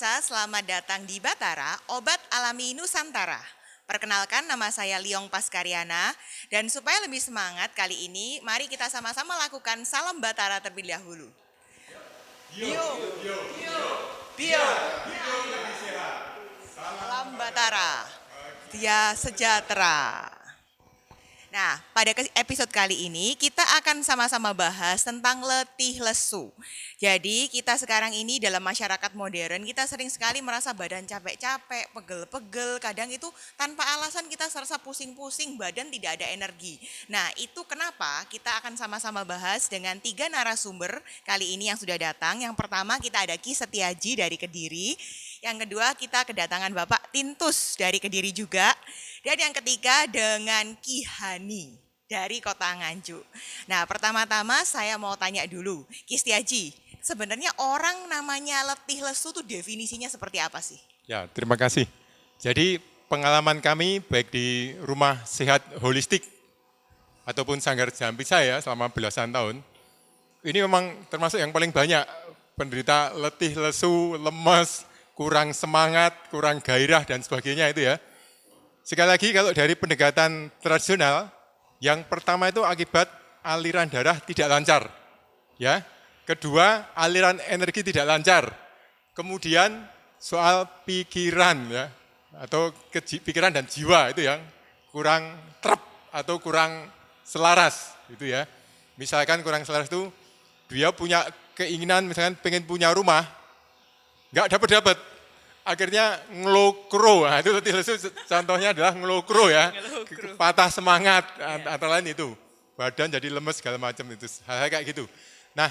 pemirsa, selamat datang di Batara, Obat Alami Nusantara. Perkenalkan, nama saya Liong Paskariana, dan supaya lebih semangat kali ini, mari kita sama-sama lakukan salam Batara terlebih dahulu. Bio, bio, salam Batara, dia sejahtera. Nah, pada episode kali ini kita akan sama-sama bahas tentang letih lesu. Jadi kita sekarang ini dalam masyarakat modern kita sering sekali merasa badan capek-capek, pegel-pegel, kadang itu tanpa alasan kita serasa pusing-pusing, badan tidak ada energi. Nah, itu kenapa kita akan sama-sama bahas dengan 3 narasumber kali ini yang sudah datang. Yang pertama kita ada Ki Setiaji dari Kediri. Yang kedua kita kedatangan Bapak Tintus dari Kediri juga. Dan yang ketiga dengan Ki Hani dari Kota Nganjuk. Nah, pertama-tama saya mau tanya dulu, Ki Setiaji, sebenarnya orang namanya letih lesu itu definisinya seperti apa sih? Ya, terima kasih. Jadi pengalaman kami baik di rumah sehat holistik ataupun sanggar jampi saya selama belasan tahun, ini memang termasuk yang paling banyak penderita letih lesu, lemas, kurang semangat, kurang gairah dan sebagainya itu ya. Sekali lagi kalau dari pendekatan tradisional, yang pertama itu akibat aliran darah tidak lancar. Ya. Kedua, aliran energi tidak lancar. Kemudian soal pikiran ya, atau pikiran dan jiwa itu yang kurang trep atau kurang selaras gitu ya. Misalkan kurang selaras itu dia punya keinginan misalkan pengen punya rumah, nggak dapat. Akhirnya ngelokro, nah itu letih lesu contohnya adalah ngelokro ya, patah semangat antara lain itu, badan jadi lemes segala macam itu, hal-hal kayak gitu. Nah,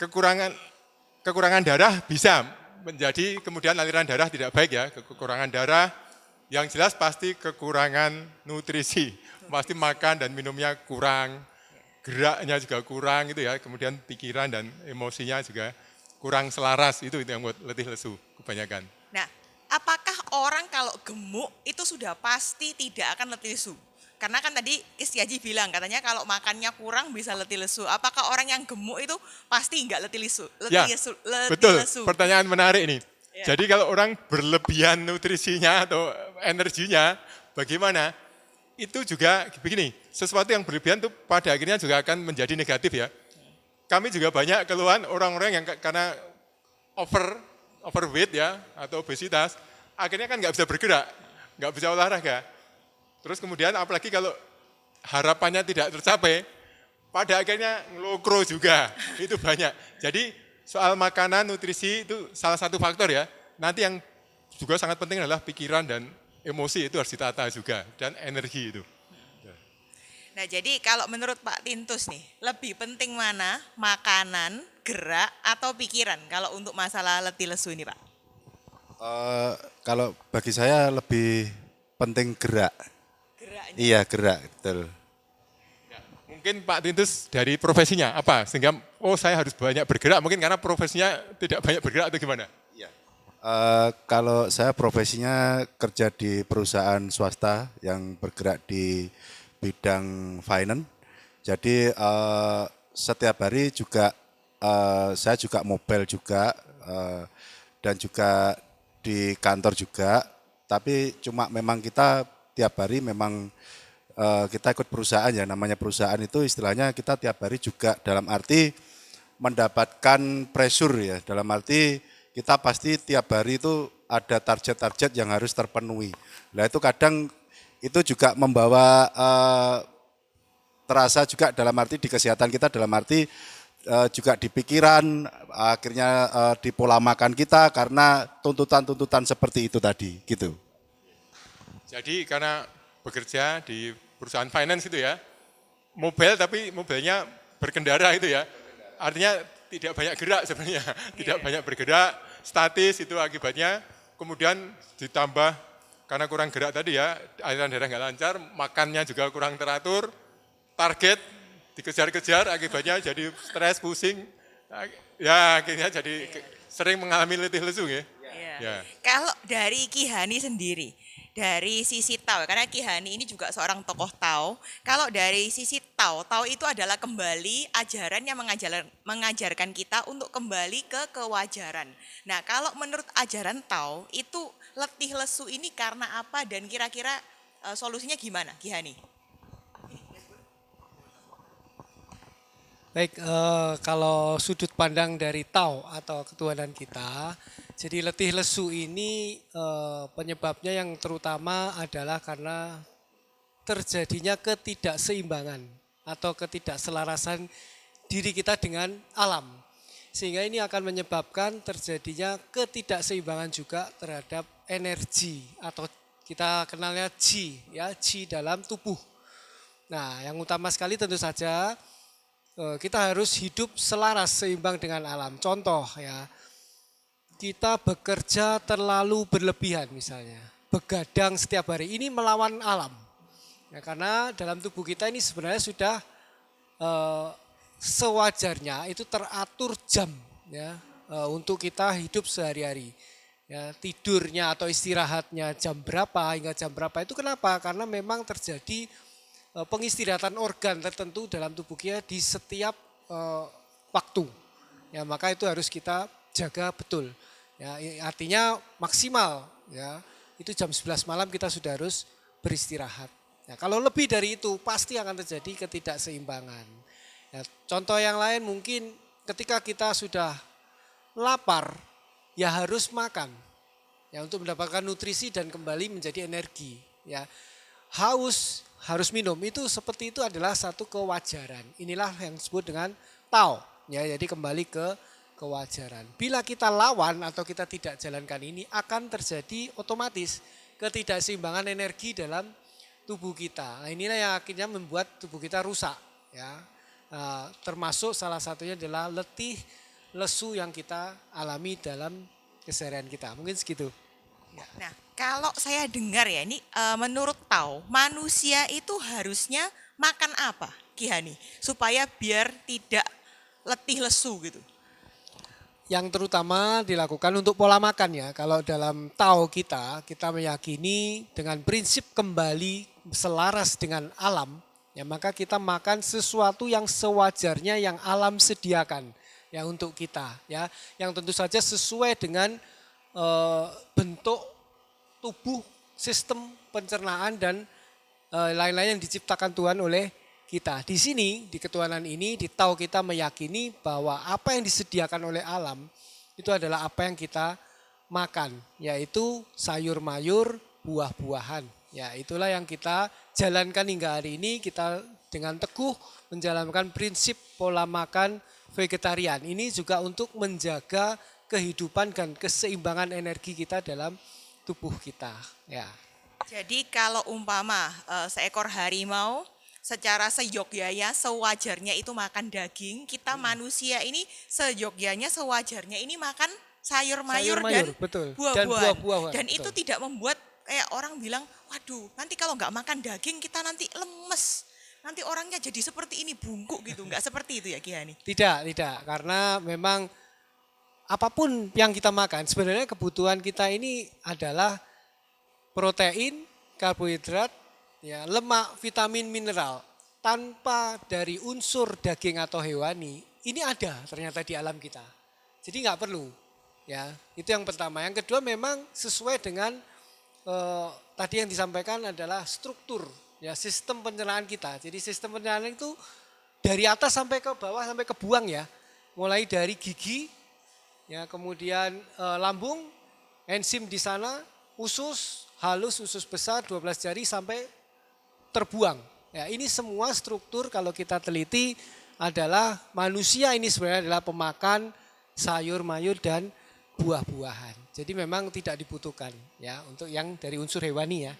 kekurangan darah bisa menjadi kemudian aliran darah tidak baik ya, kekurangan darah yang jelas pasti kekurangan nutrisi, pasti makan dan minumnya kurang, geraknya juga kurang gitu ya, kemudian pikiran dan emosinya juga kurang selaras, itu yang buat letih lesu kebanyakan. Nah, apakah orang kalau gemuk itu sudah pasti tidak akan letih lesu? Karena kan tadi Ki Setiaji bilang katanya kalau makannya kurang bisa letih lesu. Apakah orang yang gemuk itu pasti enggak letih lesu? Betul, pertanyaan menarik ini. Ya. Jadi kalau orang berlebihan nutrisinya atau energinya, bagaimana? Itu juga begini, sesuatu yang berlebihan itu pada akhirnya juga akan menjadi negatif ya. Kami juga banyak keluhan orang-orang yang karena overweight ya atau obesitas, akhirnya kan nggak bisa bergerak, nggak bisa olahraga. Terus kemudian apalagi kalau harapannya tidak tercapai, pada akhirnya ngelokro juga, itu banyak. Jadi soal makanan, nutrisi itu salah satu faktor ya. Nanti yang juga sangat penting adalah pikiran dan emosi itu harus ditata juga, dan energi itu. Nah, jadi kalau menurut Pak Tintus nih, lebih penting mana makanan, gerak, atau pikiran kalau untuk masalah letih lesu ini Pak? Kalau bagi saya lebih penting gerak. Geraknya. Iya gerak, betul. Ya, mungkin Pak Tintus dari profesinya apa? Sehingga saya harus banyak bergerak, mungkin karena profesinya tidak banyak bergerak atau gimana? Iya. Kalau saya profesinya kerja di perusahaan swasta yang bergerak di bidang finance. Jadi setiap hari juga saya juga mobile juga dan juga di kantor juga. Tapi cuma memang kita tiap hari memang kita ikut perusahaan ya, namanya perusahaan itu istilahnya kita tiap hari juga dalam arti mendapatkan pressure ya, dalam arti kita pasti tiap hari itu ada target-target yang harus terpenuhi. Nah itu kadang itu juga membawa terasa juga dalam arti di kesehatan kita, dalam arti juga di pikiran, akhirnya di pola makan kita karena tuntutan-tuntutan seperti itu tadi gitu. Jadi karena bekerja di perusahaan finance itu ya, mobile tapi mobilnya berkendara itu ya, artinya tidak banyak gerak sebenarnya, tidak banyak bergerak, statis itu akibatnya, kemudian ditambah karena kurang gerak tadi ya, aliran darah nggak lancar, makannya juga kurang teratur, target dikejar-kejar, akibatnya jadi stres, pusing, ya akhirnya jadi sering mengalami letih lesu ya. Ya. Kalau dari Ki Hani sendiri, dari sisi Tao, karena Ki Hani ini juga seorang tokoh Tao. Kalau dari sisi Tao, Tao itu adalah kembali ajaran yang mengajarkan kita untuk kembali ke kewajaran. Nah, kalau menurut ajaran Tao, itu letih lesu ini karena apa dan kira-kira solusinya gimana, Ki Hani? Baik, kalau sudut pandang dari Tao atau ketuhanan kita, jadi letih lesu ini penyebabnya yang terutama adalah karena terjadinya ketidakseimbangan atau ketidakselarasan diri kita dengan alam. Sehingga ini akan menyebabkan terjadinya ketidakseimbangan juga terhadap energi atau kita kenalnya Qi, ya, Qi dalam tubuh. Nah, yang utama sekali tentu saja kita harus hidup selaras seimbang dengan alam. Contoh ya, kita bekerja terlalu berlebihan misalnya, begadang setiap hari, ini melawan alam. Ya, karena dalam tubuh kita ini sebenarnya sudah sewajarnya itu teratur jam ya untuk kita hidup sehari-hari. Ya, tidurnya atau istirahatnya jam berapa hingga jam berapa itu kenapa? Karena memang terjadi pengistirahatan organ tertentu dalam tubuh kita di setiap waktu. Ya, maka itu harus kita jaga betul. Ya, artinya maksimal ya. Itu jam 11 malam kita sudah harus beristirahat. Ya, kalau lebih dari itu pasti akan terjadi ketidakseimbangan. Ya, contoh yang lain mungkin ketika kita sudah lapar ya harus makan. Ya, untuk mendapatkan nutrisi dan kembali menjadi energi. Ya, haus harus minum, itu seperti itu adalah satu kewajaran. Inilah yang disebut dengan Tao. Ya, jadi kembali ke kewajaran. Bila kita lawan atau kita tidak jalankan ini akan terjadi otomatis ketidakseimbangan energi dalam tubuh kita. Nah, inilah yang akhirnya membuat tubuh kita rusak. Ya, termasuk salah satunya adalah letih lesu yang kita alami dalam keseharian kita. Mungkin segitu. Nah, kalau saya dengar ya, ini menurut Tao, manusia itu harusnya makan apa, Ki Hani? Supaya biar tidak letih lesu gitu. Yang terutama dilakukan untuk pola makan ya. Kalau dalam Tao kita meyakini dengan prinsip kembali selaras dengan alam, ya maka kita makan sesuatu yang sewajarnya yang alam sediakan ya untuk kita ya. Yang tentu saja sesuai dengan bentuk tubuh, sistem pencernaan dan lain-lain yang diciptakan Tuhan oleh kita. Di sini, di ketuhanan ini, di Tao kita meyakini bahwa apa yang disediakan oleh alam itu adalah apa yang kita makan, yaitu sayur mayur, buah-buahan. Ya, itulah yang kita jalankan hingga hari ini, kita dengan teguh menjalankan prinsip pola makan vegetarian. Ini juga untuk menjaga kehidupan dan keseimbangan energi kita dalam tubuh kita. Ya. Jadi kalau umpama seekor harimau secara seyogyanya, sewajarnya itu makan daging, kita manusia ini seyogyanya, sewajarnya ini makan sayur mayur dan betul. buah-buahan. Dan buah-buahan. Dan betul. itu tidak membuat kayak orang bilang, waduh nanti kalau nggak makan daging kita nanti lemes. Nanti orangnya jadi seperti ini, bungkuk gitu. Nggak seperti itu ya Ki Hani? Tidak. Karena memang apapun yang kita makan, sebenarnya kebutuhan kita ini adalah protein, karbohidrat, ya, lemak, vitamin, mineral. Tanpa dari unsur daging atau hewani, ini ada ternyata di alam kita. Jadi nggak perlu. Ya, itu yang pertama. Yang kedua memang sesuai dengan tadi yang disampaikan adalah struktur, ya, sistem pencernaan kita. Jadi sistem pencernaan itu dari atas sampai ke bawah sampai ke buang ya. Mulai dari gigi, ya, kemudian lambung, enzim di sana, usus halus, usus besar, 12 jari sampai terbuang. Ya, ini semua struktur kalau kita teliti adalah manusia ini sebenarnya adalah pemakan sayur mayur dan buah-buahan. Jadi memang tidak dibutuhkan ya untuk yang dari unsur hewani ya.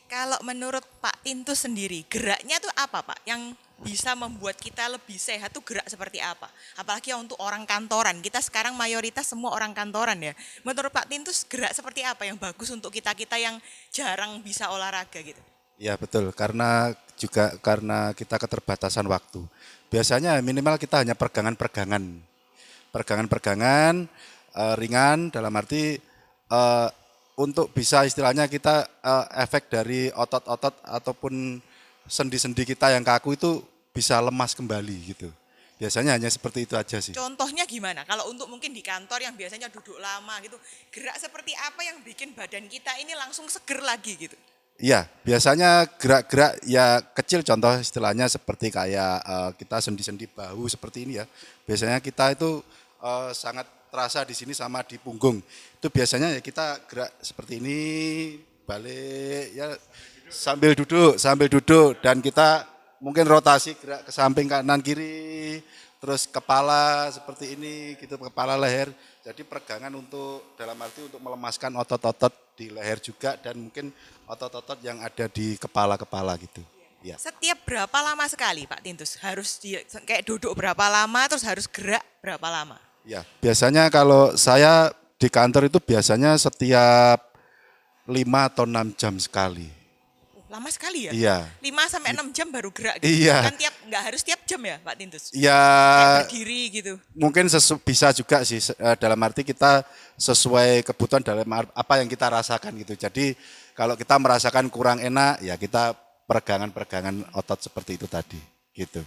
Kalau menurut Pak Tintus sendiri, geraknya tuh apa Pak? Yang bisa membuat kita lebih sehat tuh gerak seperti apa? Apalagi untuk orang kantoran, kita sekarang mayoritas semua orang kantoran ya. Menurut Pak Tintus gerak seperti apa yang bagus untuk kita-kita yang jarang bisa olahraga gitu? Ya betul, karena kita keterbatasan waktu. Biasanya minimal kita hanya pergangan ringan dalam arti untuk bisa istilahnya kita efek dari otot-otot ataupun sendi-sendi kita yang kaku itu bisa lemas kembali gitu. Biasanya hanya seperti itu aja sih. Contohnya gimana? Kalau untuk mungkin di kantor yang biasanya duduk lama gitu, gerak seperti apa yang bikin badan kita ini langsung seger lagi gitu? Iya, biasanya gerak-gerak ya kecil contoh istilahnya seperti kayak kita sendi-sendi bahu seperti ini ya. Biasanya kita itu sangat terasa di sini sama di punggung. Itu biasanya ya kita gerak seperti ini, balik ya sambil duduk dan kita mungkin rotasi gerak ke samping kanan kiri, terus kepala seperti ini gitu, kepala leher. Jadi peregangan untuk dalam arti untuk melemaskan otot-otot di leher juga dan mungkin otot-otot yang ada di kepala-kepala gitu. Ya. Setiap berapa lama sekali Pak Tintus? Harus kayak duduk berapa lama terus harus gerak berapa lama? Ya, biasanya kalau saya di kantor itu biasanya setiap 5 atau 6 jam sekali. Lama sekali ya? Iya. 5 sampai 6 jam baru gerak gitu. Iya. Kan nggak harus tiap jam ya Pak Tintus? Ya, Kayak berdiri gitu. mungkin bisa juga sih dalam arti kita sesuai kebutuhan dalam apa yang kita rasakan gitu. Jadi kalau kita merasakan kurang enak ya kita peregangan-peregangan otot seperti itu tadi gitu.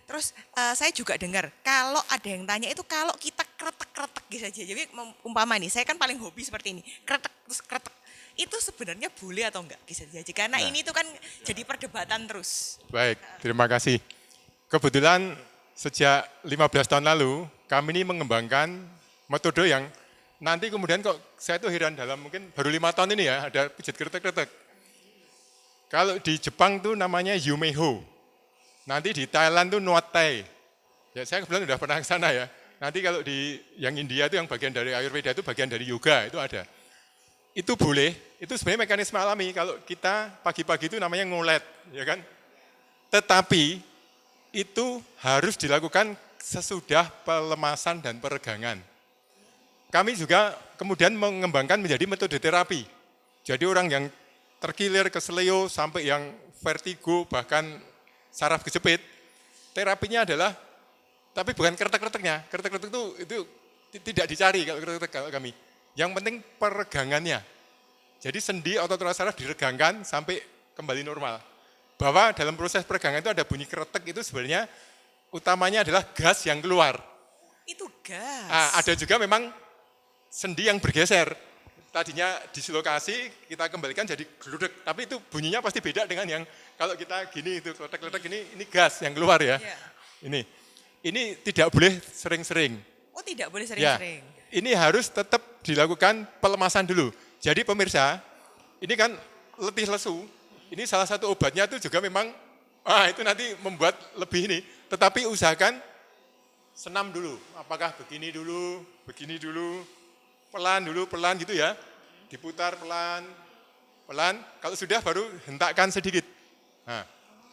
Terus saya juga dengar kalau ada yang tanya itu kalau kita kretek-kretek gitu aja. Jadi umpama nih, saya kan paling hobi seperti ini. Kretek terus kretek. Itu sebenarnya boleh atau enggak bisa jadi? Karena ini tuh kan jadi perdebatan terus. Baik, terima kasih. Kebetulan sejak 15 tahun lalu kami ini mengembangkan metode yang nanti kemudian kok saya tuh heran dalam mungkin baru 5 tahun ini ya ada pijat kretek-kretek. Kalau di Jepang tuh namanya Yumeho. Nanti di Thailand tuh Nuat Thai. Ya saya kebetulan udah pernah ke sana ya. Nanti kalau di yang India itu yang bagian dari Ayurveda itu bagian dari yoga itu ada. Itu boleh, itu sebenarnya mekanisme alami. Kalau kita pagi-pagi itu namanya ngolet, ya kan? Tetapi itu harus dilakukan sesudah pelemasan dan peregangan. Kami juga kemudian mengembangkan menjadi metode terapi. Jadi orang yang terkilir, keseleo, sampai yang vertigo, bahkan saraf kejepit, terapinya adalah, tapi bukan kretek-kreteknya. Kretek-kretek itu tidak dicari kalau kretek kalau kami. Yang penting peregangannya. Jadi sendi otot saraf diregangkan sampai kembali normal. Bahwa dalam proses peregangan itu ada bunyi kretek itu sebenarnya utamanya adalah gas yang keluar. Itu gas. Ada juga memang sendi yang bergeser. Tadinya dislokasi, kita kembalikan jadi gludek. Tapi itu bunyinya pasti beda dengan yang kalau kita gini itu kletek-kletek ini gas yang keluar ya. Yeah. Ini tidak boleh sering-sering. Oh tidak boleh Ya, sering-sering. ini harus tetap dilakukan pelemasan dulu. Jadi pemirsa, ini kan letih lesu. Ini salah satu obatnya itu juga memang, itu nanti membuat lebih ini. Tetapi usahakan senam dulu. Apakah begini dulu, pelan gitu ya. Diputar pelan. Kalau sudah baru hentakkan sedikit. Nah,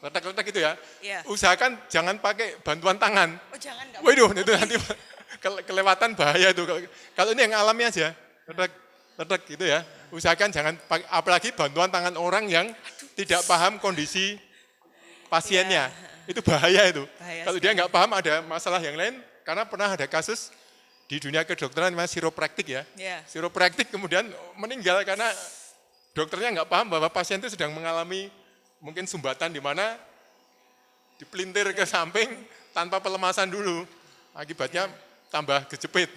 letak-letak gitu ya. Iya. Usahakan jangan pakai bantuan tangan. Oh jangan nggak Waduh, boleh. itu nanti kelewatan bahaya itu. Kalau ini yang alami aja, letak gitu ya. Usahakan jangan pakai, apalagi bantuan tangan orang yang tidak paham kondisi pasiennya. Itu bahaya itu. Bahaya Kalau dia nggak paham ada masalah yang lain, karena pernah ada kasus di dunia kedokteran namanya chiropractic ya. Iya. Chiropractic kemudian meninggal karena dokternya nggak paham bahwa pasien itu sedang mengalami mungkin sumbatan di mana dipelintir ke samping tanpa pelemasan dulu. Akibatnya tambah kejepit.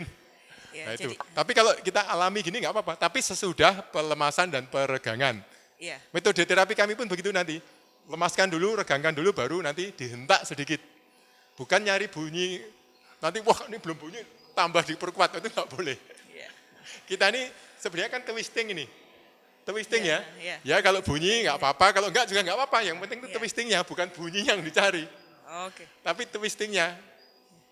Ya, Nah itu. jadi, Tapi kalau kita alami gini nggak apa-apa. Tapi sesudah pelemasan dan peregangan. iya. Metode terapi kami pun begitu nanti. Lemaskan dulu, regangkan dulu, baru nanti dihentak sedikit. Bukan nyari bunyi, nanti wah ini belum bunyi, tambah diperkuat, itu nggak boleh. Iya. Kita ini sebenarnya kan twisting ini. Twisting Iya, ya. iya. Ya kalau bunyi nggak apa-apa, kalau enggak juga nggak apa-apa. Yang penting itu Iya. twistingnya, bukan bunyi yang dicari. Oke. Tapi twistingnya,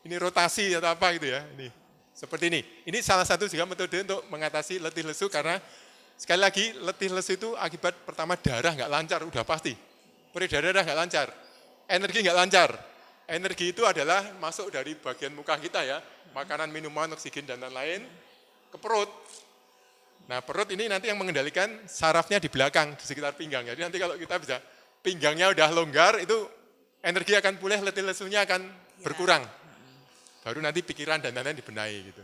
ini rotasi atau apa gitu ya. Ini seperti ini. Ini salah satu juga metode untuk mengatasi letih lesu karena sekali lagi letih lesu itu akibat pertama darah nggak lancar udah pasti. Peredaran darah nggak lancar, energi nggak lancar. Energi itu adalah masuk dari bagian muka kita ya, makanan, minuman, oksigen dan lain-lain ke perut. Nah perut ini nanti yang mengendalikan sarafnya di belakang, di sekitar pinggang. Jadi nanti kalau kita bisa pinggangnya udah longgar, itu energi akan pulih, letih lesunya akan berkurang. Baru nanti pikiran dan lain-lain dibenahi gitu.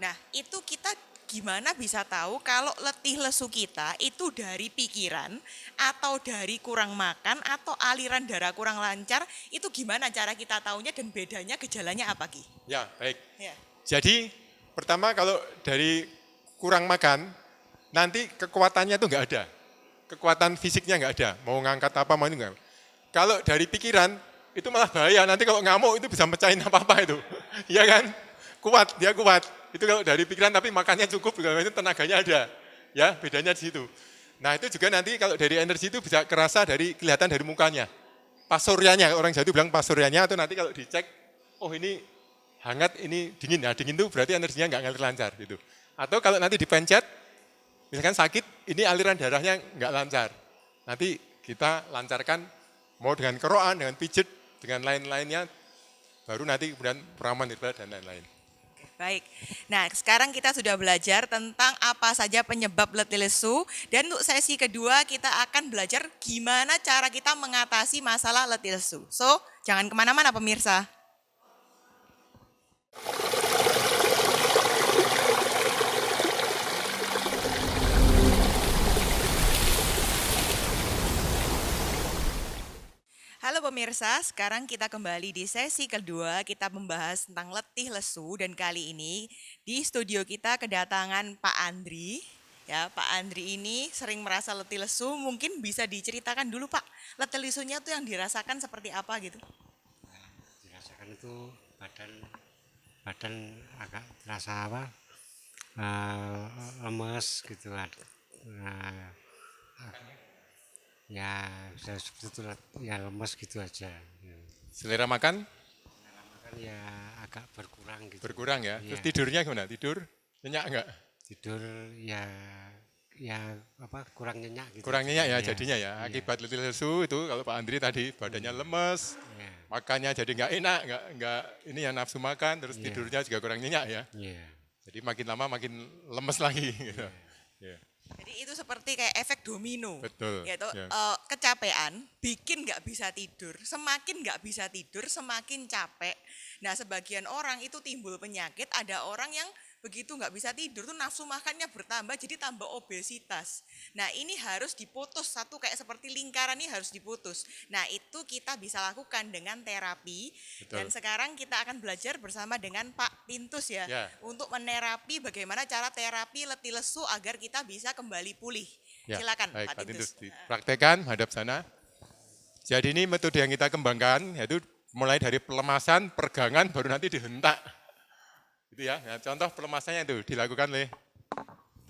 Nah itu kita gimana bisa tahu kalau letih lesu kita itu dari pikiran atau dari kurang makan atau aliran darah kurang lancar, itu gimana cara kita tahunya dan bedanya gejalanya apa Ki? Ya, baik. Ya. Jadi pertama kalau dari kurang makan, nanti kekuatannya itu nggak ada. Kekuatan fisiknya nggak ada. Mau ngangkat apa, mau ini nggak. Kalau dari pikiran, itu malah bahaya. Nanti kalau ngamuk itu bisa mecahin apa-apa itu. Iya kan? Kuat, dia kuat. Itu kalau dari pikiran tapi makannya cukup, itu tenaganya ada. Ya, bedanya di situ. Nah itu juga nanti kalau dari energi itu bisa kerasa dari kelihatan dari mukanya. Pas suryanya, orang Jawa itu bilang pas suryanya, atau nanti kalau dicek, oh ini hangat, ini dingin. Nah dingin itu berarti energinya nggak ngalir lancar gitu. Atau kalau nanti dipencet, misalkan sakit, ini aliran darahnya nggak lancar. Nanti kita lancarkan, mau dengan keroan, dengan pijet, dengan lain-lainnya, baru nanti kemudian peraman nirba dan lain-lain. Baik, nah sekarang kita sudah belajar tentang apa saja penyebab letih lesu, dan untuk sesi kedua kita akan belajar gimana cara kita mengatasi masalah letih lesu. So, jangan kemana-mana pemirsa. Halo pemirsa, sekarang kita kembali di sesi kedua, kita membahas tentang letih lesu, dan kali ini di studio kita kedatangan Pak Andri. Ya, Pak Andri ini sering merasa letih lesu, mungkin bisa diceritakan dulu Pak, letih lesunya tuh yang dirasakan seperti apa gitu? Dirasakan itu badan badan agak terasa apa, lemes gitu kan. Nah, ya bisa seperti itu lah, ya lemes gitu aja. Ya. Selera makan Kan ya agak berkurang gitu. berkurang ya. Iya. Terus tidurnya gimana? Tidur nyenyak enggak? Tidur ya apa kurang nyenyak gitu. Kurang nyenyak ya Iya, jadinya ya. iya, Akibat letih lesu itu kalau Pak Andri tadi badannya lemes, iya, makannya jadi nggak enak, nggak ini ya nafsu makan, terus Iya. tidurnya juga kurang nyenyak ya. iya, Jadi makin lama makin lemes lagi. Gitu. Ya, Jadi itu seperti kayak efek domino. betul. Yaitu Ya. kecapean bikin nggak bisa tidur, semakin nggak bisa tidur semakin capek. Nah sebagian orang itu timbul penyakit, ada orang yang begitu nggak bisa tidur tuh nafsu makannya bertambah jadi tambah obesitas. Nah ini harus diputus, satu kayak seperti lingkaran ini harus diputus. Nah itu kita bisa lakukan dengan terapi. Betul. Dan sekarang kita akan belajar bersama dengan Pak Pintus ya, Ya. untuk menerapi bagaimana cara terapi letih lesu agar kita bisa kembali pulih. Ya, Silakan baik, Pak Tintus. dipraktekkan hadap sana. Jadi ini metode yang kita kembangkan yaitu mulai dari pelemasan, pergangan, baru nanti dihentak. Gitu ya. Nah, contoh pelemasannya itu dilakukan oleh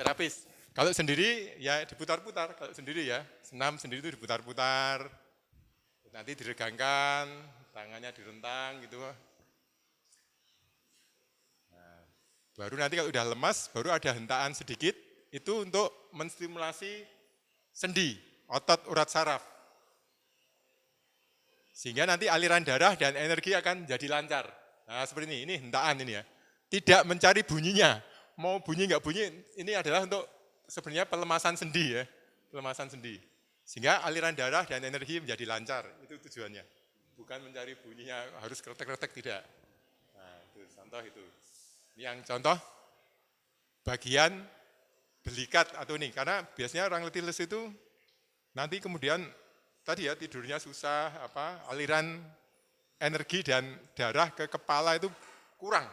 terapis. Kalau sendiri ya diputar-putar, kalau sendiri ya, senam sendiri itu diputar-putar. Nanti diregangkan, tangannya direntang gitu. Nah, baru nanti kalau udah lemas, baru ada hentakan sedikit, itu untuk menstimulasi sendi, otot urat saraf. Sehingga nanti aliran darah dan energi akan jadi lancar. Nah seperti ini hentakan ini ya. Tidak mencari bunyinya, mau bunyi nggak bunyi, ini adalah untuk sebenarnya pelemasan sendi ya. Pelemasan sendi. Sehingga aliran darah dan energi menjadi lancar, itu tujuannya. Bukan mencari bunyinya, harus kretek-kretek, tidak. Nah itu contoh itu. Ini yang contoh bagian belikat atau ini, karena biasanya orang letih lesu itu nanti kemudian tadi ya tidurnya susah, aliran energi dan darah ke kepala itu kurang,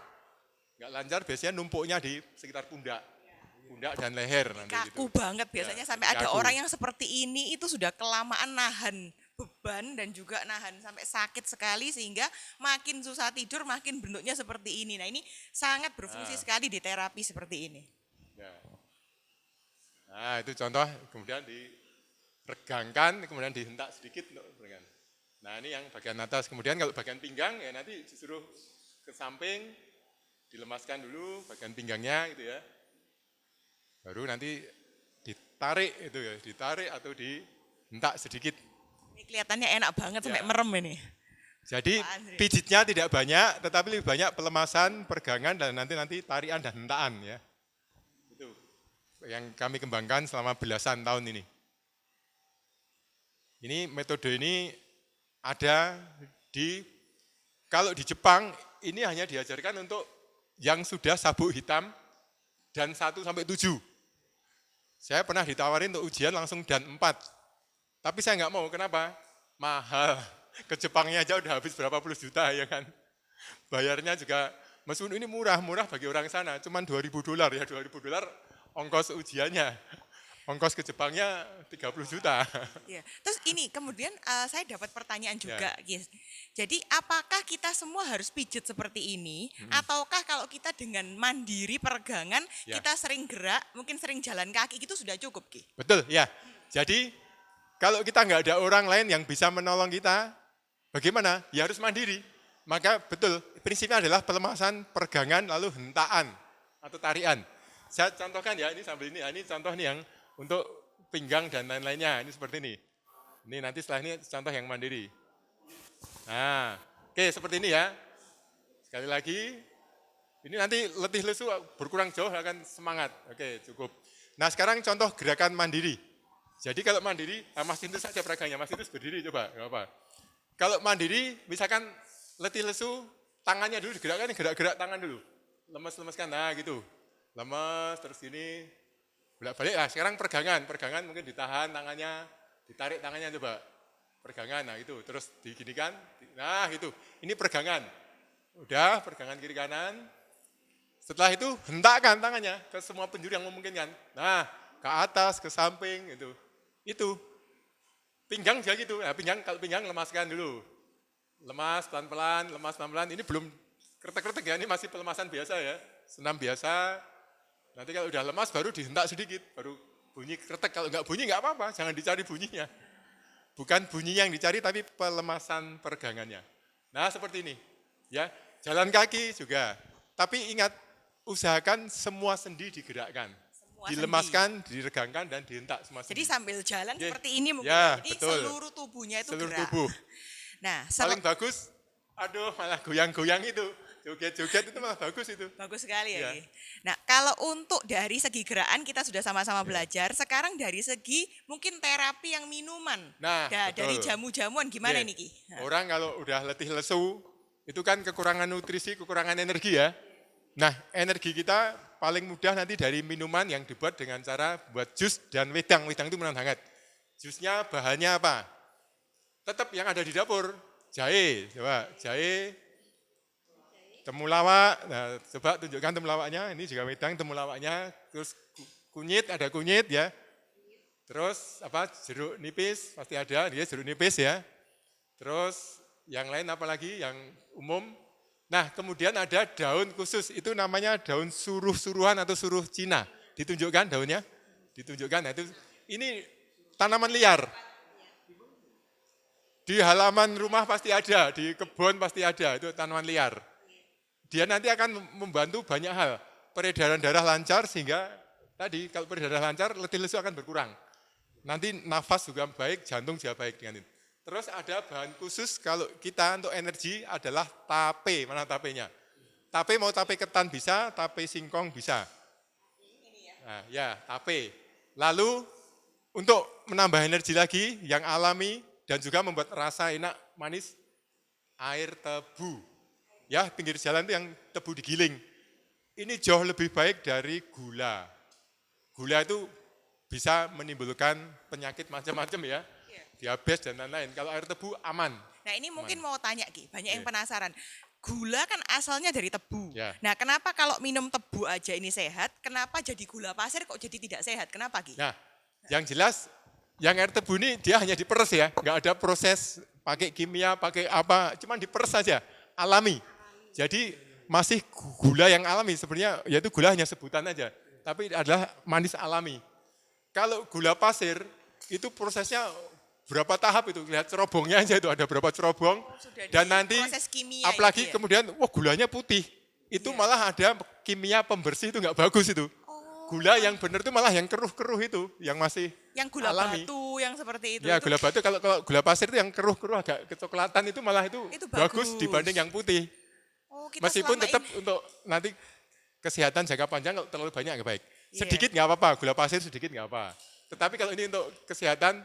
nggak lancar, biasanya numpuknya di sekitar pundak dan leher nanti Kaku gitu. banget biasanya Ya, sampai ada kaku. orang yang seperti ini itu sudah kelamaan nahan beban dan juga nahan sampai sakit sekali sehingga makin susah tidur, makin bentuknya seperti ini. Nah ini sangat berfungsi sekali di terapi seperti ini. Ya. Nah itu contoh, kemudian diregangkan, kemudian dihentak sedikit untuk regang. Nah ini yang bagian atas, kemudian kalau bagian pinggang ya nanti disuruh ke samping, dilemaskan dulu bagian pinggangnya gitu ya. Baru nanti ditarik itu ya, ditarik atau dihentak sedikit. Ini kelihatannya enak banget sampai Ya. merem ini. Jadi Pak Andri. pijitnya tidak banyak, tetapi lebih banyak pelemasan, pergangan, dan nanti tarian dan hentakan ya. Itu yang kami kembangkan selama belasan tahun ini. Ini metode ini ada kalau di Jepang ini hanya diajarkan untuk yang sudah sabuk hitam dan 1 sampai 7. Saya pernah ditawarin untuk ujian langsung dan 4. Tapi saya nggak mau, kenapa? Mahal. Ke Jepangnya aja udah habis berapa puluh juta ya kan. Bayarnya juga, meskipun ini murah bagi orang sana, cuman $2.000 ya, $2.000 ongkos ujiannya. Ongkos ke Jepangnya 30 juta. Ya. Terus ini kemudian saya dapat pertanyaan juga, Gis. Jadi apakah kita semua harus pijat seperti ini, ataukah kalau kita dengan mandiri peregangan, Ya. kita sering gerak, mungkin sering jalan kaki gitu sudah cukup, Ki? Betul, ya. Jadi kalau kita nggak ada orang lain yang bisa menolong kita, bagaimana? Ya harus mandiri. Maka betul, prinsipnya adalah pelemasan, peregangan, lalu hentaan atau tarian. Saya contohkan ya, ini sambil ini contoh nih yang untuk pinggang dan lain-lainnya, ini seperti ini. Ini nanti setelah ini contoh yang mandiri. Nah, oke seperti ini ya. Sekali lagi, ini nanti letih lesu berkurang jauh akan semangat. Oke, cukup. Nah sekarang contoh gerakan mandiri. Jadi kalau mandiri, Mas Tintus saja peragangnya, Mas Tintus berdiri coba, nggak apa. Kalau mandiri, misalkan letih lesu, tangannya dulu digerakkan, gerak-gerak tangan dulu. Lemes-lemeskan, nah gitu. Lemes, terus gini, bolak-balik. Nah sekarang peregangan mungkin ditahan tangannya, ditarik tangannya coba. Peregangan, nah itu, terus diginikan, nah gitu. Ini peregangan. Udah, peregangan kiri kanan. Setelah itu, hentakkan tangannya ke semua penjuru yang memungkinkan. Nah, ke atas, ke samping, itu. Pinggang juga gitu. Nah, kalau pinggang lemaskan dulu. Lemas pelan-pelan. Ini belum kretek-kretek ya, ini masih pelemasan biasa ya. Senam biasa. Nanti kalau udah lemas baru dihentak sedikit, baru bunyi kretek. Kalau nggak bunyi nggak apa-apa, jangan dicari bunyinya. Bukan bunyi yang dicari, tapi pelemasan peregangannya. Nah seperti ini. Ya, jalan kaki juga. Tapi ingat, usahakan semua sendi digerakkan. Semua Dilemaskan, diregangkan, dan dihentak semua sendi. Jadi sambil jalan Ya. seperti ini mungkin. Ya, Jadi betul. seluruh tubuhnya itu Seluruh gerak. tubuh. Nah, Paling bagus, aduh malah goyang-goyang itu. Joget-joget itu malah bagus itu. bagus sekali ya. Ya. Ki. Nah, kalau untuk dari segi gerakan kita sudah sama-sama belajar. Sekarang dari segi mungkin terapi yang minuman. Nah, Dari betul. jamu-jamuan gimana Iya. ini Ki? Nah, Orang kalau udah letih lesu, itu kan kekurangan nutrisi, kekurangan energi ya. Nah, energi kita paling mudah nanti dari minuman yang dibuat dengan cara buat jus dan wedang. Wedang itu minuman hangat. Jusnya bahannya apa? Tetap yang ada di dapur. Jahe, coba jahe, temulawak. Nah, coba tunjukkan temulawaknya. Ini juga wedang temulawaknya. Terus kunyit, ada kunyit ya. Terus apa? Jeruk nipis pasti ada, dia jeruk nipis ya. Terus yang lain apa lagi yang umum? Nah, kemudian ada daun khusus, itu namanya daun suruh-suruhan atau suruh Cina. Ditunjukkan daunnya? Ditunjukkan. Nah, ini tanaman liar. Di halaman rumah pasti ada, di kebun pasti ada, itu tanaman liar. Dia nanti akan membantu banyak hal. Peredaran darah lancar sehingga tadi kalau peredaran lancar letih lesu akan berkurang. Nanti nafas juga baik, jantung juga baik dengan itu. Terus ada bahan khusus kalau kita untuk energi adalah tape. Mana tapenya? Tape mau tape ketan bisa, tape singkong bisa. Nah, ya, tape. Lalu untuk menambah energi lagi yang alami dan juga membuat rasa enak, manis, air tebu. Ya, pinggir jalan itu yang tebu digiling. Ini jauh lebih baik dari gula. Gula itu bisa menimbulkan penyakit macam-macam ya. Diabetes dan lain-lain. Kalau air tebu aman. Nah, ini mungkin mau tanya Ki, banyak yang Iya. penasaran. Gula kan asalnya dari tebu. Ya. Nah, kenapa kalau minum tebu aja ini sehat, kenapa jadi gula pasir kok jadi tidak sehat? Kenapa Ki? Nah, yang jelas yang air tebu ini dia hanya diperes ya, nggak ada proses pakai kimia, pakai apa, cuma diperes saja, alami. Jadi masih gula yang alami sebenarnya, yaitu gula hanya sebutan aja, tapi adalah manis alami. Kalau gula pasir itu prosesnya berapa tahap itu, lihat cerobongnya aja itu ada berapa cerobong, Sudah dan di nanti proses kimia apalagi itu ya? kemudian, wah gulanya putih, itu Iya. malah ada kimia pembersih itu nggak bagus itu. Oh, Gula yang benar itu malah yang keruh-keruh itu, yang masih yang gula alami. batu yang seperti itu. Ya itu gula batu, kalau gula pasir itu yang keruh-keruh agak kecoklatan itu malah itu Itu bagus bagus. dibanding yang putih. Oh, kita Meskipun selama tetap ini- untuk nanti kesehatan jangka panjang kalau terlalu banyak nggak baik. Iya. Sedikit nggak apa-apa, gula pasir sedikit nggak apa. Tetapi kalau ini untuk kesehatan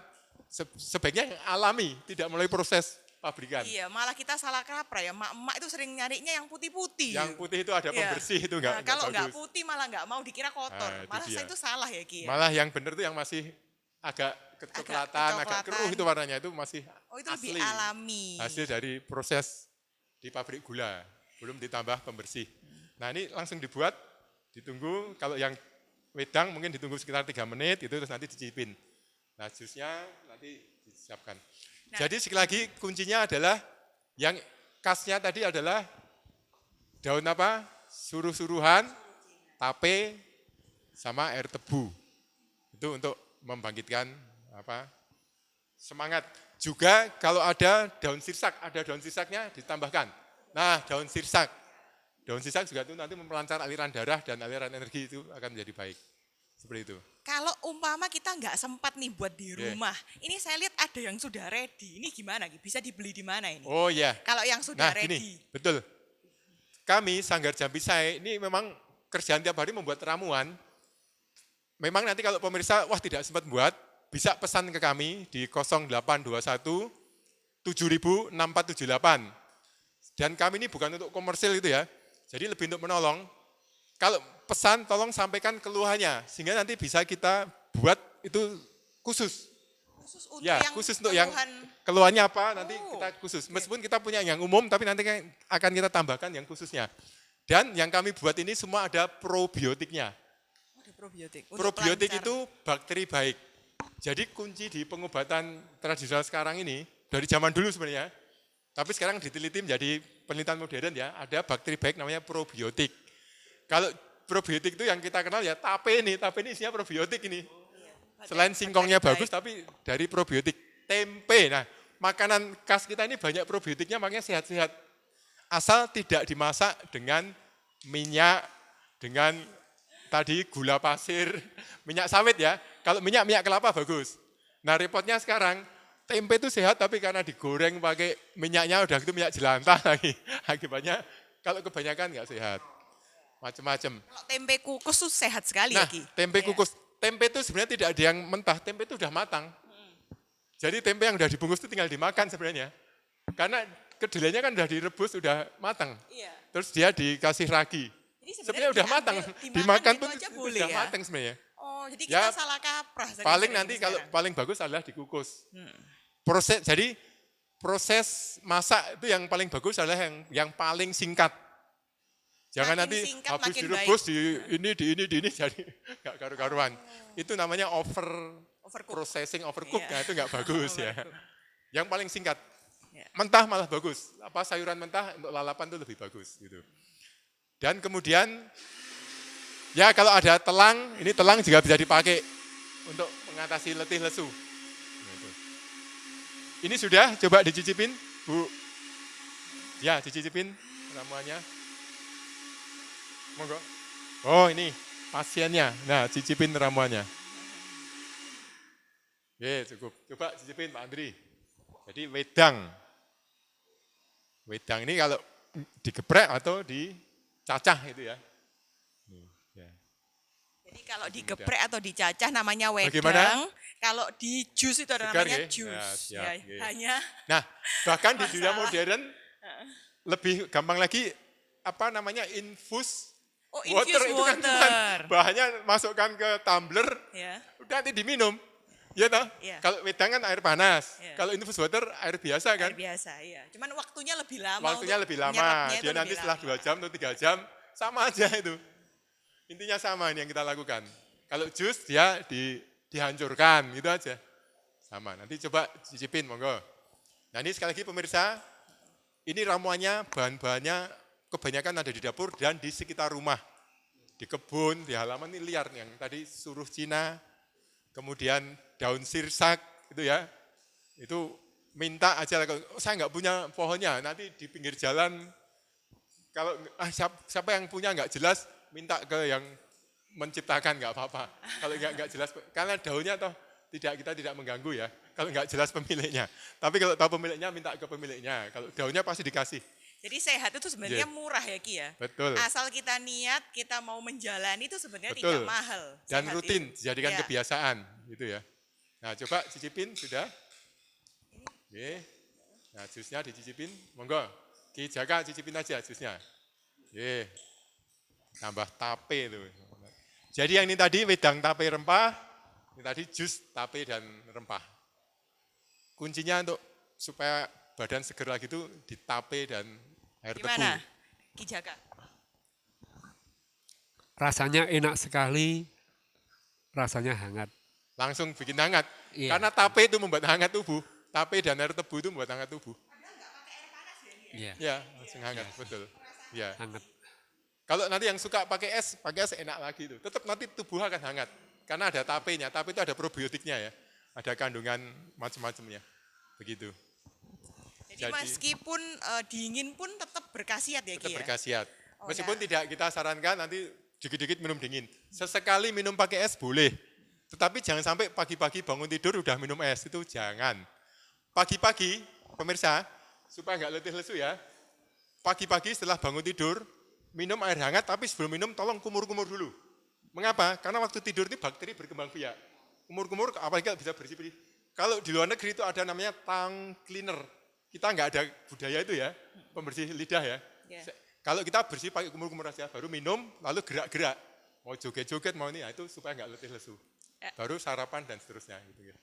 sebaiknya yang alami, tidak melalui proses pabrikan. Iya, malah kita salah kaprah ya. Emak-emak itu sering nyarinya yang putih-putih. Yang putih itu ada Iya. pembersih itu enggak Nah, kalau nggak bagus. putih malah nggak mau dikira kotor. Nah, itu Malah dia. itu salah ya Ki ya. Malah yang benar itu yang masih agak kecoklatan, agak keruh itu warnanya itu masih Oh itu asli. lebih alami. Hasil dari proses di pabrik gula, belum ditambah pembersih. Nah ini langsung dibuat, ditunggu, kalau yang wedang mungkin ditunggu sekitar 3 menit, itu terus nanti dicicipin. Nah jusnya nanti disiapkan. Nah. Jadi sekali lagi kuncinya adalah, yang khasnya tadi adalah daun apa? Suruh-suruhan, tape, sama air tebu. Itu untuk membangkitkan apa? Semangat. Juga kalau ada daun sirsak, ada daun sirsaknya ditambahkan. Nah, daun sirsak juga itu nanti memperlancar aliran darah dan aliran energi itu akan menjadi baik. Seperti itu. Kalau umpama kita nggak sempat nih buat di Oke. rumah, ini saya lihat ada yang sudah ready. Ini gimana? Ki? Bisa dibeli di mana ini? Oh iya. Kalau yang sudah Nah ready. gini, betul. Kami Sanggar Jambi Sai ini memang kerjaan tiap hari membuat ramuan. Memang nanti kalau pemirsa wah tidak sempat buat, bisa pesan ke kami di 0821 706478. Dan kami ini bukan untuk komersil itu ya. Jadi lebih untuk menolong. Kalau pesan tolong sampaikan keluhannya sehingga nanti bisa kita buat itu khusus. Khusus untuk Ya, yang khusus untuk yang keluhan- keluhannya apa nanti Oh, kita khusus. Meskipun kita punya yang umum tapi nanti akan kita tambahkan yang khususnya. Dan yang kami buat ini semua ada probiotiknya. Oh, ada probiotik. Untuk Probiotik pelancar. itu bakteri baik. Jadi kunci di pengobatan tradisional sekarang ini dari zaman dulu sebenarnya. Tapi sekarang diteliti menjadi penelitian modern ya, ada bakteri baik namanya probiotik. Kalau probiotik itu yang kita kenal ya tape ini isinya probiotik ini. Selain singkongnya bagus, tapi dari probiotik. Tempe, nah makanan khas kita ini banyak probiotiknya, makanya sehat-sehat. Asal tidak dimasak dengan minyak, dengan tadi gula pasir, minyak sawit ya. Kalau minyak kelapa bagus. Nah repotnya sekarang, tempe itu sehat tapi karena digoreng pakai minyaknya udah gitu minyak jelantah lagi. Akibatnya kalau kebanyakan nggak sehat. Macam-macam. Kalau tempe kukus tuh sehat sekali Nah, ya Ki. tempe Iya. kukus. Tempe itu sebenarnya tidak ada yang mentah, tempe itu udah matang. Jadi tempe yang udah dibungkus itu tinggal dimakan sebenarnya. Karena kedelainya kan udah direbus, udah matang. Iya. Terus dia dikasih ragi. Jadi Sebenarnya udah matang. Dimakan pun aja itu boleh udah ya. matang sebenarnya. Oh, jadi Ya, kita salah kaprah. Paling sering-sering nanti kalau sekarang. paling bagus adalah dikukus. Jadi proses masak itu yang paling bagus adalah yang paling singkat. Jangan Makin nanti singkat, habis makin direbus di ini jadi nggak karu-karuan. Itu namanya Overcook. processing, overcook. Iya. Nah, itu nggak bagus ya. Yang paling singkat. Ya. Mentah malah bagus. Apa sayuran mentah untuk lalapan itu lebih bagus gitu. Dan kemudian ya kalau ada telang, ini telang juga bisa dipakai untuk mengatasi letih lesu. Gitu. Ini sudah coba dicicipin, Bu. Ya, dicicipin ramuannya. Monggo. Oh, ini pasiennya. Nah, cicipin ramuannya. Oke, cukup. Coba cicipin Pak Andri. Jadi wedang. Wedang ini kalau digeprek atau dicacah itu ya. Ya. Jadi kalau digeprek atau dicacah namanya wedang. Bagaimana? Kalau di jus itu ada Segar, namanya nggih? jus. Ya, siap, Ya, nggih. hanya Nah, bahkan di dunia Masalah. modern lebih gampang lagi apa namanya infus oh, water infused itu kan cuma water. bahannya masukkan ke tumbler, Ya. udah nanti diminum. Ya toh? Iya. Kalau wedang kan air panas, Iya. kalau infus water air biasa kan. Air biasa, iya. Cuman waktunya lebih lama. Waktunya untuk lebih lama. menyerapnya itu Dia nanti lebih setelah lama. 2 jam atau 3 jam sama aja itu. Intinya sama ini yang kita lakukan. Kalau jus dia dihancurkan gitu aja. Sama. Nanti coba cicipin monggo. Nah ini sekali lagi pemirsa, ini ramuannya bahan-bahannya kebanyakan ada di dapur dan di sekitar rumah. Di kebun, di halaman ini liar yang tadi suruh Cina, kemudian daun sirsak itu ya. Itu minta aja kalau saya nggak punya pohonnya, nanti di pinggir jalan kalau siapa yang punya nggak jelas minta ke yang menciptakan nggak apa-apa. Kalau nggak jelas karena daunnya toh kita tidak mengganggu ya. Kalau nggak jelas pemiliknya. Tapi kalau tahu pemiliknya minta ke pemiliknya. Kalau daunnya pasti dikasih. Jadi sehat itu sebenarnya Iya. murah ya Ki ya. Betul. Asal kita niat, kita mau menjalani itu sebenarnya Betul. tidak mahal. Dan Sehat rutin itu. dijadikan Iya. kebiasaan gitu ya. Nah, coba cicipin sudah. Oke. Nah, jusnya dicicipin, monggo. Ki Jaka cicipin aja jusnya. Ye. Tambah tape itu. Jadi yang ini tadi wedang tape rempah, ini tadi jus tape dan rempah. Kuncinya untuk supaya badan seger lagi itu di tape dan air tebu. Gimana? Ki Jaka. Rasanya enak sekali, rasanya hangat. Langsung bikin hangat. Iya. Karena tape itu membuat hangat tubuh. Tape dan air tebu itu membuat hangat tubuh. Iya, Ya, langsung hangat, betul. Ya. hangat. Kalau nanti yang suka pakai es enak lagi itu. Tetap nanti tubuh akan hangat. Karena ada tapenya. Tape itu ada probiotiknya ya. Ada kandungan macam-macamnya. Begitu. Jadi meskipun dingin pun tetap berkhasiat ya Tetap Ki ya? berkhasiat. Oh, Meskipun ya. tidak kita sarankan nanti dikit-dikit minum dingin. Sesekali minum pakai es boleh. Tetapi jangan sampai pagi-pagi bangun tidur udah minum es. Itu jangan. Pagi-pagi, pemirsa, supaya nggak letih lesu ya. Pagi-pagi setelah bangun tidur, minum air hangat, tapi sebelum minum tolong kumur-kumur dulu. Mengapa? Karena waktu tidur ini bakteri berkembang biak. Kumur-kumur apalagi bisa bersih-bersih. Kalau di luar negeri itu ada namanya tongue cleaner. Kita nggak ada budaya itu ya, pembersih lidah ya. Ya. Kalau kita bersih pakai kumur-kumur aja, baru minum, lalu gerak-gerak. Mau joget-joget, mau ini, itu supaya nggak letih lesu. Ya. Baru sarapan dan seterusnya. Gitu ya.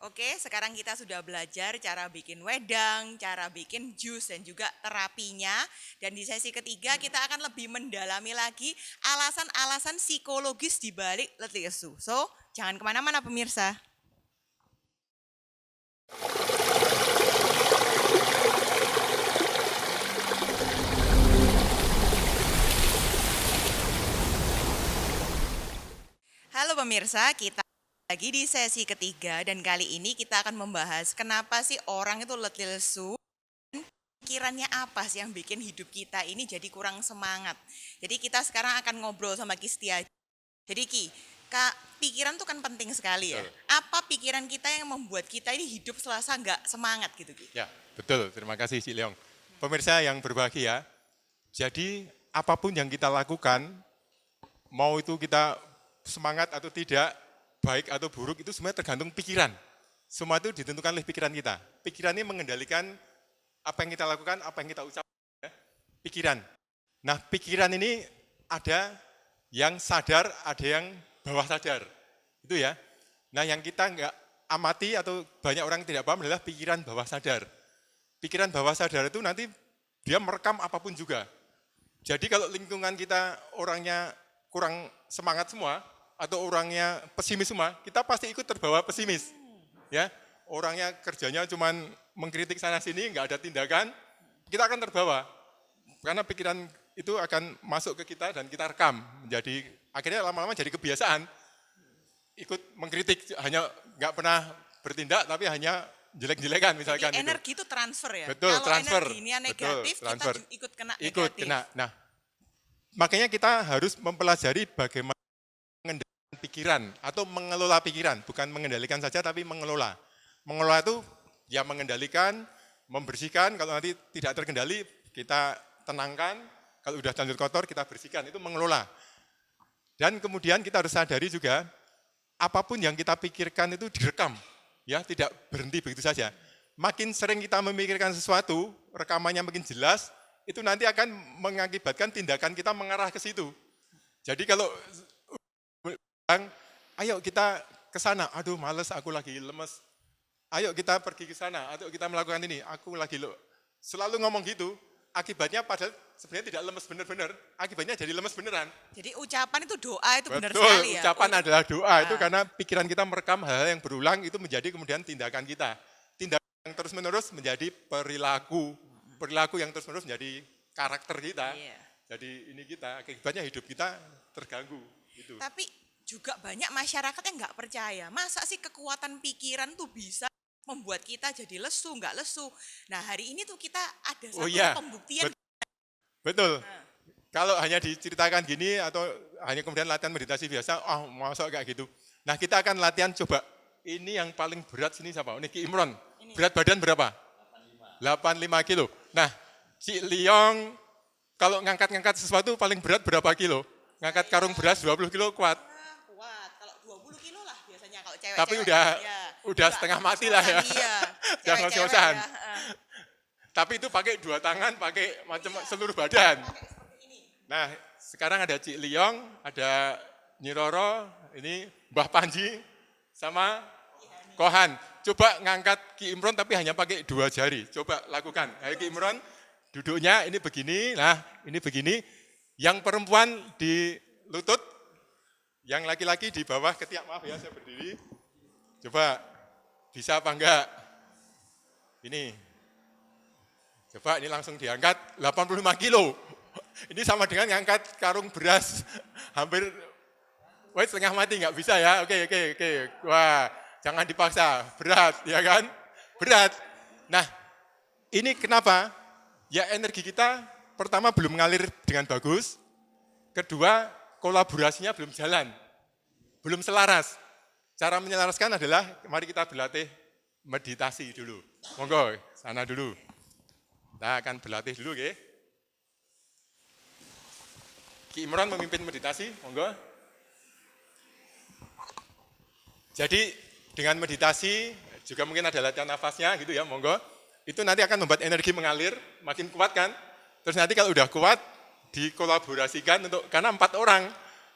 Oke, sekarang kita sudah belajar cara bikin wedang, cara bikin jus, dan juga terapinya. Dan di sesi ketiga kita akan lebih mendalami lagi alasan-alasan psikologis di balik letih lesu. So, jangan kemana-mana pemirsa. Halo pemirsa, kita lagi di sesi ketiga dan kali ini kita akan membahas kenapa sih orang itu letih lesu, pikirannya apa sih yang bikin hidup kita ini jadi kurang semangat. Jadi kita sekarang akan ngobrol sama Ki Setia. Jadi Ki, pikiran tuh kan penting sekali ya. Betul. Apa pikiran kita yang membuat kita ini hidup selasa nggak semangat gitu Ki? Ya, betul. Terima kasih Cik Leong. Pemirsa yang berbahagia, jadi apapun yang kita lakukan, mau itu kita semangat atau tidak, baik atau buruk, itu semuanya tergantung pikiran. Semua itu ditentukan oleh pikiran kita. Pikiran ini mengendalikan apa yang kita lakukan, apa yang kita ucapkan. Ya. Pikiran. Nah, pikiran ini ada yang sadar, ada yang bawah sadar. Itu ya. Nah, yang kita nggak amati atau banyak orang yang tidak paham adalah pikiran bawah sadar. Pikiran bawah sadar itu nanti dia merekam apapun juga. Jadi kalau lingkungan kita orangnya kurang semangat semua, atau orangnya pesimis semua, kita pasti ikut terbawa pesimis. Ya, orangnya kerjanya cuman mengkritik sana sini, nggak ada tindakan, kita akan terbawa. Karena pikiran itu akan masuk ke kita dan kita rekam. Menjadi akhirnya lama-lama jadi kebiasaan. Ikut mengkritik, hanya nggak pernah bertindak, tapi hanya jelek-jelekan misalkan. Jadi itu. energi itu transfer ya. Betul, Kalau transfer. energinya Betul, negatif, transfer. kita ikut kena Ikut negatif. kena. Nah, makanya kita harus mempelajari bagaimana mengendalikan pikiran atau mengelola pikiran, bukan mengendalikan saja tapi mengelola. Mengelola itu ya mengendalikan, membersihkan, kalau nanti tidak terkendali kita tenangkan, kalau udah lanjut kotor kita bersihkan, itu mengelola. Dan kemudian kita harus sadari juga apapun yang kita pikirkan itu direkam, ya tidak berhenti begitu saja. Makin sering kita memikirkan sesuatu, rekamannya makin jelas, itu nanti akan mengakibatkan tindakan kita mengarah ke situ. Jadi kalau ayo kita ke sana, aduh males aku lagi lemes. Ayo kita pergi ke sana, ayo kita melakukan ini, aku lagi selalu ngomong gitu, akibatnya padahal sebenarnya tidak lemes benar-benar, akibatnya jadi lemes beneran. Jadi ucapan itu doa itu benar Betul, sekali ya. ucapan adalah doa, itu Ah. karena pikiran kita merekam hal-hal yang berulang, itu menjadi kemudian tindakan kita. Tindakan yang terus-menerus menjadi perilaku, perilaku yang terus-menerus menjadi karakter kita. Iya. Jadi ini kita, akibatnya hidup kita terganggu. Gitu. Tapi juga banyak masyarakat yang nggak percaya. Masa sih kekuatan pikiran tuh bisa membuat kita jadi lesu, nggak lesu. Nah hari ini tuh kita ada satu iya, pembuktian. Betul. Kalau hanya diceritakan gini atau hanya kemudian latihan meditasi biasa, masa kayak gitu. Nah kita akan latihan coba, ini yang paling berat sini siapa? Ini Ki Imron. Berat badan berapa? 85 kilo. Nah, Cik Leong kalau ngangkat-ngangkat sesuatu paling berat berapa kilo? Ngangkat karung beras 20 kilo kuat. Kuat, kalau 20 kilo lah biasanya kalau cewek. Tapi udah setengah mati lah ya. Iya. Udah ngos-ngosan. Ya. Tapi itu pakai 2 tangan, pakai macam seluruh badan. Nah, sekarang ada Cik Liong, ada Nyi Roro, ini Mbah Panji, sama Kohan. Coba ngangkat Ki Imron tapi hanya pakai 2 jari. Coba lakukan. Ayo Ki Imron, duduknya ini begini, nah ini begini. Yang perempuan di lutut, yang laki-laki di bawah ketiak. Maaf ya, saya berdiri. Coba, bisa apa enggak? Ini. Coba ini langsung diangkat 85 kilo. Ini sama dengan ngangkat karung beras. Hampir, wah setengah mati nggak bisa ya. Oke. Wah, jangan dipaksa, berat ya kan? Berat. Nah, ini kenapa? Ya energi kita pertama belum mengalir dengan bagus, kedua kolaborasinya belum jalan, belum selaras. Cara menyelaraskan adalah, mari kita berlatih meditasi dulu. Monggo, sana dulu. Kita akan berlatih dulu, oke? Ki Imron memimpin meditasi, monggo. Jadi dengan meditasi, juga mungkin ada latihan nafasnya gitu ya, monggo. Itu nanti akan membuat energi mengalir, makin kuat kan. Terus nanti kalau udah kuat, dikolaborasikan untuk, karena 4 orang,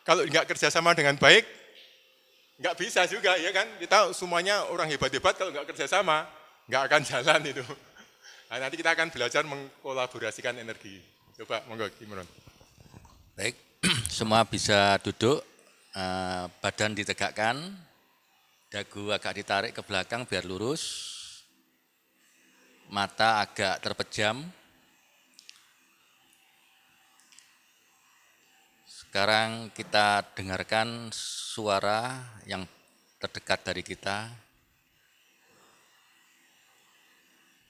kalau nggak kerjasama dengan baik, nggak bisa juga ya kan. Kita semuanya orang hebat-hebat, kalau nggak kerjasama, nggak akan jalan itu. Nah, nanti kita akan belajar mengkolaborasikan energi. Coba, monggo Imron. Baik, semua bisa duduk, badan ditegakkan, dagu agak ditarik ke belakang biar lurus, mata agak terpejam. Sekarang kita dengarkan suara yang terdekat dari kita.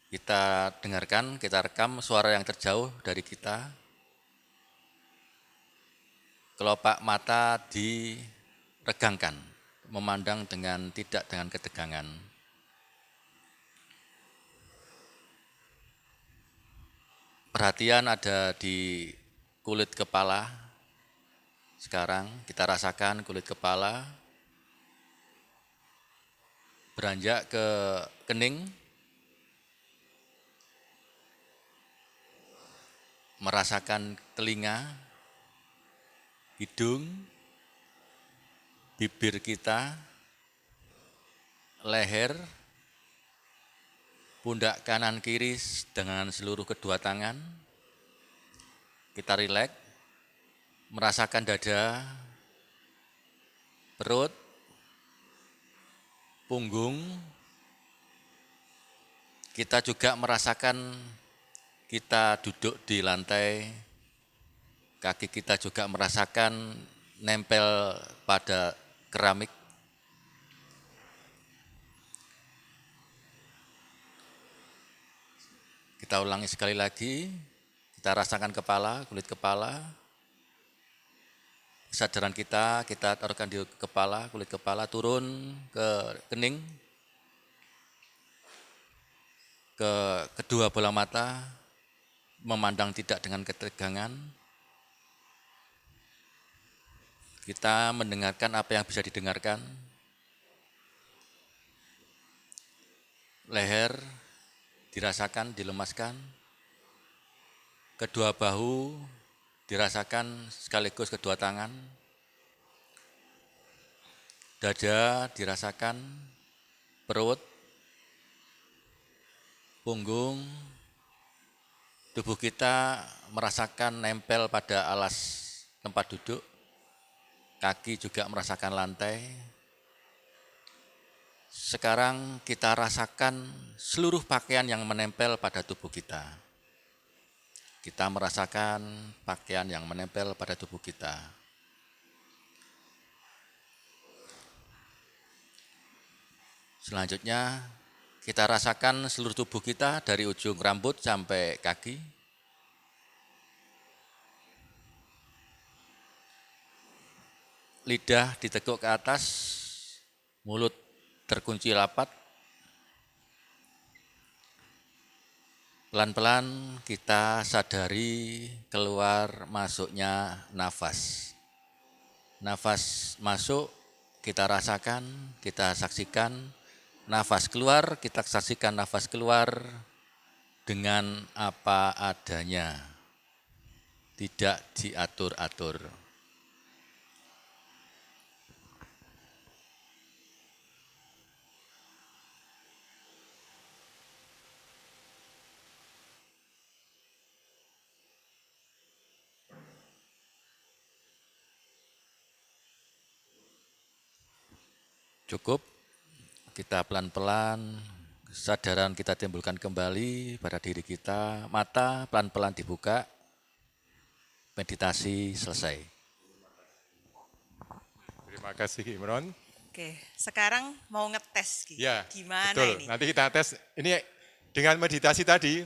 Kita dengarkan, kita rekam suara yang terjauh dari kita. Kelopak mata diregangkan, memandang tidak dengan ketegangan. Perhatian ada di kulit kepala. Sekarang kita rasakan kulit kepala beranjak ke kening, merasakan telinga, hidung, bibir kita, leher, pundak kanan kiri dengan seluruh kedua tangan. Kita rileks, merasakan dada, perut, punggung. Kita juga merasakan kita duduk di lantai, kaki kita juga merasakan nempel pada keramik. Kita ulangi sekali lagi, kita rasakan kepala, kulit kepala. Kesadaran kita taruhkan di kepala, kulit kepala turun ke kening, ke kedua bola mata, memandang tidak dengan ketegangan. Kita mendengarkan apa yang bisa didengarkan. Leher dirasakan, dilemaskan. Kedua bahu dirasakan sekaligus kedua tangan. Dada dirasakan, perut, punggung, tubuh kita merasakan nempel pada alas tempat duduk, kaki juga merasakan lantai. Sekarang kita rasakan seluruh pakaian yang menempel pada tubuh kita. Kita merasakan pakaian yang menempel pada tubuh kita. Selanjutnya, kita rasakan seluruh tubuh kita dari ujung rambut sampai kaki. Lidah diteguk ke atas, mulut terkunci rapat. Pelan-pelan kita sadari keluar masuknya nafas. Nafas masuk, kita rasakan, kita saksikan. Nafas keluar, kita saksikan nafas keluar. dengan apa adanya, tidak diatur-atur. Cukup, kita pelan-pelan, kesadaran kita timbulkan kembali pada diri kita, mata pelan-pelan dibuka, meditasi selesai. Terima kasih Ki Imron. Oke, sekarang mau ngetes Ki. Ya, Gimana betul. ini? Nanti kita tes. Ini dengan meditasi tadi,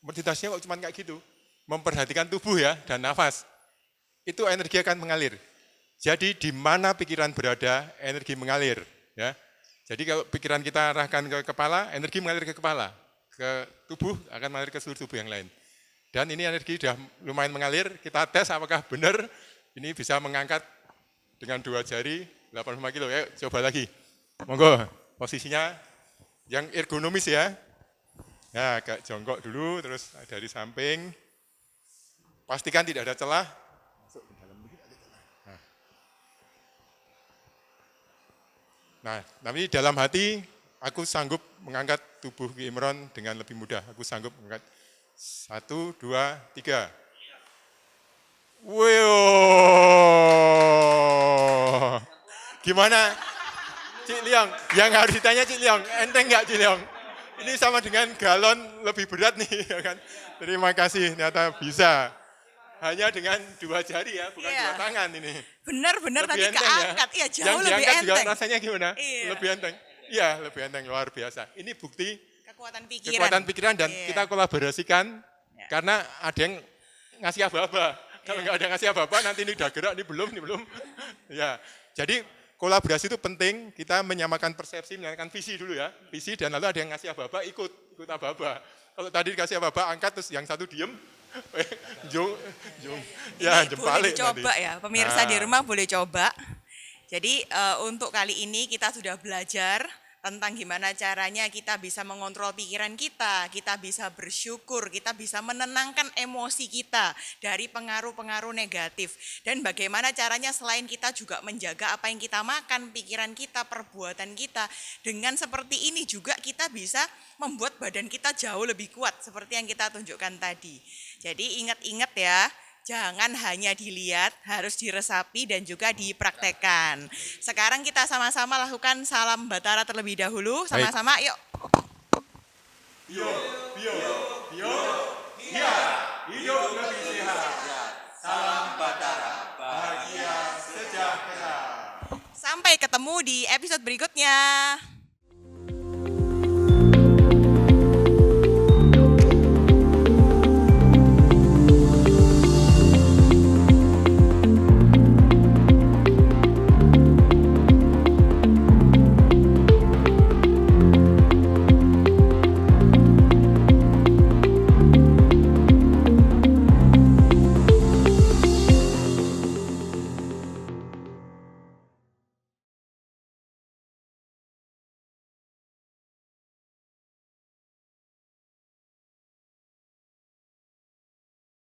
meditasinya kok cuma kayak gitu. Memperhatikan tubuh ya dan nafas. Itu energi akan mengalir. Jadi di mana pikiran berada, energi mengalir. Ya. Jadi kalau pikiran kita arahkan ke kepala, energi mengalir ke kepala. Ke tubuh akan mengalir ke seluruh tubuh yang lain. Dan ini energi sudah lumayan mengalir, kita tes apakah benar ini bisa mengangkat dengan 2 jari 85 kilo. Ayo coba lagi. Monggo, posisinya yang ergonomis ya. Nah, agak jongkok dulu, terus dari samping. Pastikan tidak ada celah. Nah, tapi dalam hati aku sanggup mengangkat tubuh Ki Imron dengan lebih mudah. Aku sanggup mengangkat 1, 2, 3. Wow. Gimana? Cik Liang, yang harus ditanya Cik Liang, enteng nggak Cik Liang? Ini sama dengan galon lebih berat nih, ya kan? Terima kasih, ternyata bisa. Hanya dengan 2 jari ya, bukan Iya. 2 tangan ini. Benar-benar Lebih tadi enteng ya. keangkat. Iya, jauh Yang lebih diangkat juga enteng. rasanya gimana? Iya. Lebih enteng. Iya, lebih enteng, luar biasa. Ini bukti Kekuatan pikiran. kekuatan pikiran dan Iya. kita kolaborasikan Ya. karena ada yang ngasih aba-aba. Kalau nggak ada yang ngasih aba-aba nanti ini udah gerak, ini belum. Ya, jadi kolaborasi itu penting, kita menyamakan persepsi, menyamakan visi dulu ya. Visi dan lalu ada yang ngasih aba-aba, ikut aba-aba. Kalau tadi dikasih aba-aba, angkat terus yang satu diem, jung, ya Ini jempalik boleh dicoba nanti. ya, pemirsa di Nah. rumah boleh coba. Jadi untuk kali ini kita sudah belajar tentang gimana caranya kita bisa mengontrol pikiran kita bisa bersyukur, kita bisa menenangkan emosi kita dari pengaruh-pengaruh negatif. Dan bagaimana caranya selain kita juga menjaga apa yang kita makan, pikiran kita, perbuatan kita. Dengan seperti ini juga kita bisa membuat badan kita jauh lebih kuat seperti yang kita tunjukkan tadi. Jadi ingat-ingat ya, jangan hanya dilihat, harus diresapi dan juga dipraktekkan. Sekarang kita sama-sama lakukan salam Batara terlebih dahulu, sama-sama yuk. Hidup lebih sehat. Salam Batara, bahagia sejahtera. Sampai ketemu di episode berikutnya.